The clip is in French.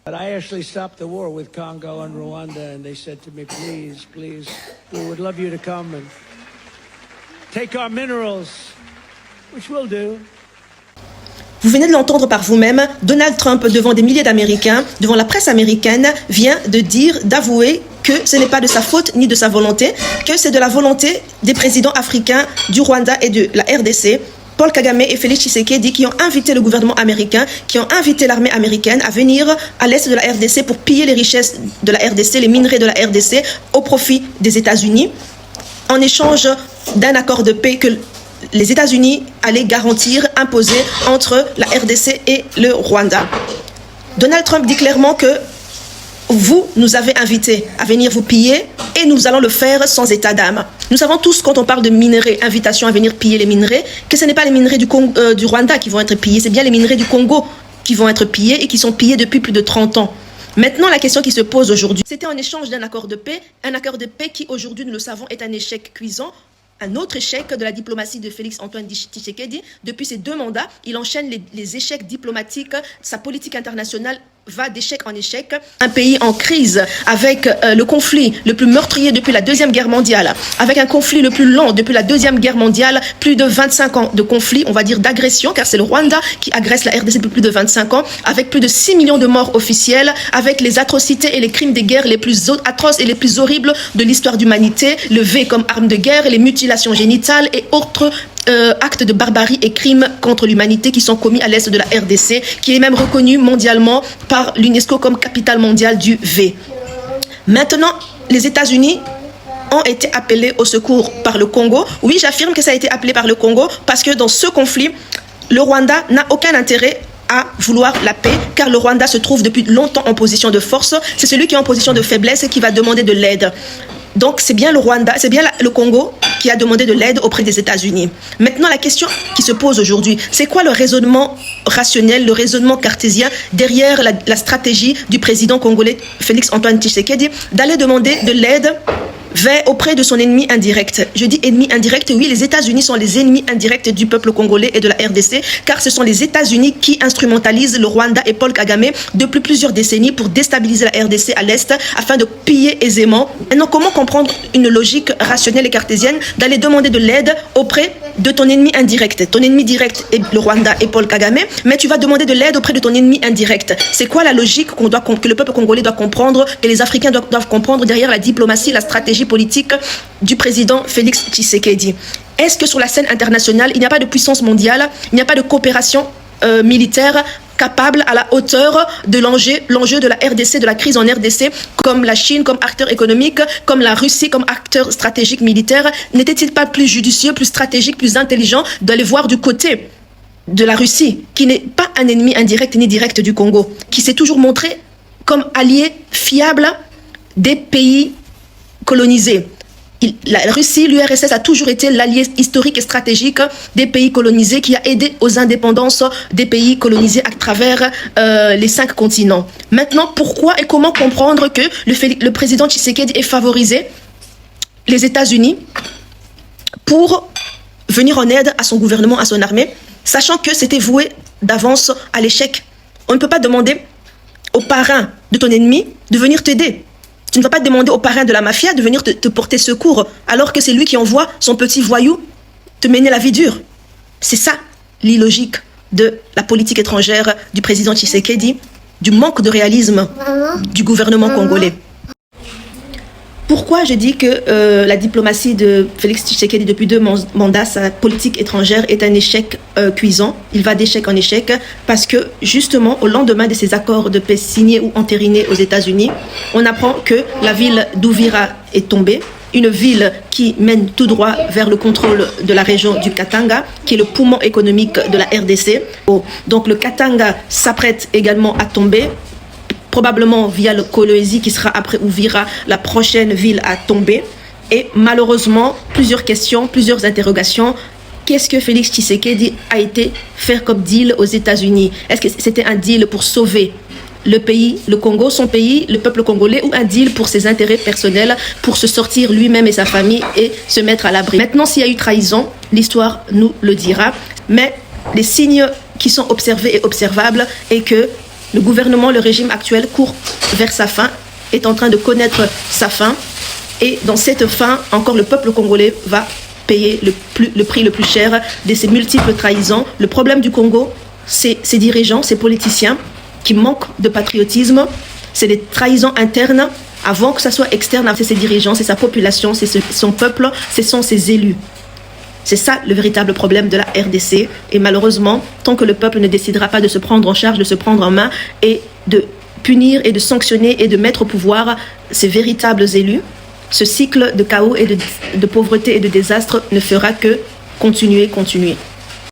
But I actually stopped the war with Congo and Rwanda, and they said to me, please, please, we would love you to come and take our minerals, which we'll do. Vous venez de l'entendre par vous-même, Donald Trump, devant des milliers d'Américains, devant la presse américaine, vient de dire, d'avouer que ce n'est pas de sa faute ni de sa volonté, que c'est de la volonté des présidents africains du Rwanda et de la RDC, Paul Kagame et Félix Tshisekedi, qui ont invité le gouvernement américain, qui ont invité l'armée américaine à venir à l'est de la RDC pour piller les richesses de la RDC, les minerais de la RDC, au profit des États-Unis, en échange d'un accord de paix que les États-Unis allaient garantir, imposer entre la RDC et le Rwanda. Donald Trump dit clairement que vous nous avez invités à venir vous piller et nous allons le faire sans état d'âme. Nous savons tous, quand on parle de minerais, invitation à venir piller les minerais, que ce n'est pas les minerais du Rwanda qui vont être pillés, c'est bien les minerais du Congo qui vont être pillés et qui sont pillés depuis plus de 30 ans. Maintenant, la question qui se pose aujourd'hui, c'était en échange d'un accord de paix qui aujourd'hui, nous le savons, est un échec cuisant. Un autre échec de la diplomatie de Félix-Antoine Tshisekedi. Depuis ses 2 mandats, il enchaîne les échecs diplomatiques. Sa politique internationale va d'échec en échec. Un pays en crise avec le conflit le plus meurtrier depuis la Deuxième Guerre mondiale, avec un conflit le plus long depuis la Deuxième Guerre mondiale, plus de 25 ans de conflit, on va dire d'agression, car c'est le Rwanda qui agresse la RDC depuis plus de 25 ans, avec plus de 6 millions de morts officiels, avec les atrocités et les crimes des guerres les plus atroces et les plus horribles de l'histoire d'humanité, le V comme arme de guerre, les mutilations génitales et autres actes de barbarie et crimes contre l'humanité qui sont commis à l'est de la RDC, qui est même reconnu mondialement par l'UNESCO comme capitale mondiale du V. Maintenant, les États-Unis ont été appelés au secours par le Congo. Oui, j'affirme que ça a été appelé par le Congo parce que dans ce conflit, le Rwanda n'a aucun intérêt à vouloir la paix, car le Rwanda se trouve depuis longtemps en position de force. C'est celui qui est en position de faiblesse et qui va demander de l'aide. Donc, c'est bien le Rwanda, c'est bien le Congo qui a demandé de l'aide auprès des États-Unis. Maintenant, la question qui se pose aujourd'hui, c'est quoi le raisonnement rationnel, le raisonnement cartésien derrière la stratégie du président congolais Félix-Antoine Tshisekedi d'aller demander de l'aide auprès de son ennemi indirect. Je dis ennemi indirect, oui, les États-Unis sont les ennemis indirects du peuple congolais et de la RDC, car ce sont les États-Unis qui instrumentalisent le Rwanda et Paul Kagame depuis plusieurs décennies pour déstabiliser la RDC à l'Est afin de piller aisément. Maintenant, comment comprendre une logique rationnelle et cartésienne d'aller demander de l'aide auprès de ton ennemi indirect? Ton ennemi direct est le Rwanda et Paul Kagame, mais tu vas demander de l'aide auprès de ton ennemi indirect. C'est quoi la logique que le peuple congolais doit comprendre, que les Africains doivent comprendre derrière la diplomatie, la stratégie politique du président Félix Tshisekedi? Est-ce que sur la scène internationale, il n'y a pas de puissance mondiale, il n'y a pas de coopération militaire capable à la hauteur de l'enjeu de la RDC, de la crise en RDC, comme la Chine, comme acteur économique, comme la Russie, comme acteur stratégique militaire? N'était-il pas plus judicieux, plus stratégique, plus intelligent d'aller voir du côté de la Russie, qui n'est pas un ennemi indirect ni direct du Congo, qui s'est toujours montré comme allié fiable des pays colonisés? La Russie, l'URSS a toujours été l'allié historique et stratégique des pays colonisés qui a aidé aux indépendances des pays colonisés à travers les 5 continents. Maintenant, pourquoi et comment comprendre que le président Tshisekedi ait favorisé les États-Unis pour venir en aide à son gouvernement, à son armée, sachant que c'était voué d'avance à l'échec? On ne peut pas demander au parrain de ton ennemi de venir t'aider. Tu ne vas pas demander au parrain de la mafia de venir te porter secours, alors que c'est lui qui envoie son petit voyou te mener la vie dure. C'est ça l'illogique de la politique étrangère du président Tshisekedi, du manque de réalisme du gouvernement congolais. Pourquoi je dis que la diplomatie de Félix Tshisekedi depuis 2 mandats, sa politique étrangère est un échec cuisant? Il va d'échec en échec parce que justement au lendemain de ces accords de paix signés ou entérinés aux États-Unis, on apprend que la ville d'Uvira est tombée, une ville qui mène tout droit vers le contrôle de la région du Katanga, qui est le poumon économique de la RDC. Donc le Katanga s'apprête également à tomber, probablement via le Kolwezi qui sera après Uvira la prochaine ville à tomber. Et malheureusement, plusieurs questions, plusieurs interrogations. Qu'est-ce que Félix Tshisekedi a été faire comme deal aux États-Unis? Est-ce que c'était un deal pour sauver le pays, le Congo, son pays, le peuple congolais, ou un deal pour ses intérêts personnels, pour se sortir lui-même et sa famille et se mettre à l'abri? Maintenant, s'il y a eu trahison, l'histoire nous le dira. Mais les signes qui sont observés et observables est que Le gouvernement, le régime actuel court vers sa fin, est en train de connaître sa fin. Et dans cette fin, encore le peuple congolais va payer le prix le plus cher de ces multiples trahisons. Le problème du Congo, c'est ces dirigeants, ces politiciens qui manquent de patriotisme. C'est des trahisons internes avant que ça soit externe. C'est ses dirigeants, c'est sa population, c'est son peuple, ce sont ses élus. C'est ça le véritable problème de la RDC. Et malheureusement, tant que le peuple ne décidera pas de se prendre en charge, de se prendre en main et de punir et de sanctionner et de mettre au pouvoir ces véritables élus, ce cycle de chaos et de pauvreté et de désastre ne fera que continuer.